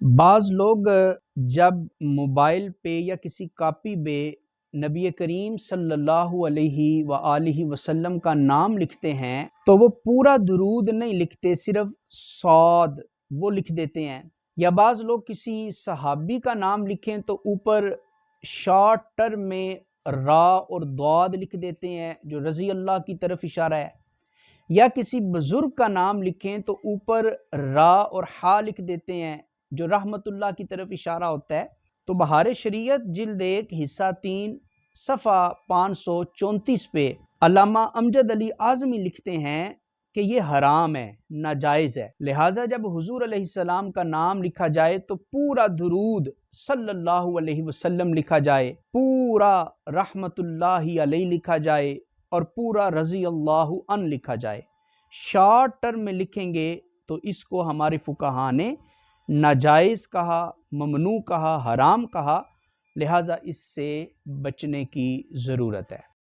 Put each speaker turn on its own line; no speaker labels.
بعض لوگ جب موبائل پہ یا کسی کاپی پہ نبی کریم صلی اللہ علیہ وآلہ وسلم کا نام لکھتے ہیں تو وہ پورا درود نہیں لکھتے، صرف صاد وہ لکھ دیتے ہیں۔ یا بعض لوگ کسی صحابی کا نام لکھیں تو اوپر شارٹ ٹرم میں را اور ضاد لکھ دیتے ہیں جو رضی اللہ کی طرف اشارہ ہے۔ یا کسی بزرگ کا نام لکھیں تو اوپر را اور ہا لکھ دیتے ہیں جو رحمت اللہ کی طرف اشارہ ہوتا ہے۔ تو بہار شریعت جلد 1 حصہ 3 صفحہ 534 پہ علامہ امجد علی اعظمی لکھتے ہیں کہ یہ حرام ہے، ناجائز ہے، لہٰذا جب حضور علیہ السلام کا نام لکھا جائے تو پورا درود صلی اللہ علیہ وسلم لکھا جائے، پورا رحمت اللہ علیہ لکھا جائے اور پورا رضی اللہ عنہ لکھا جائے۔ شارٹ ٹرم میں لکھیں گے تو اس کو ہمارے فقہاء نے ناجائز کہا، ممنوع کہا، حرام کہا، لہٰذا اس سے بچنے کی ضرورت ہے۔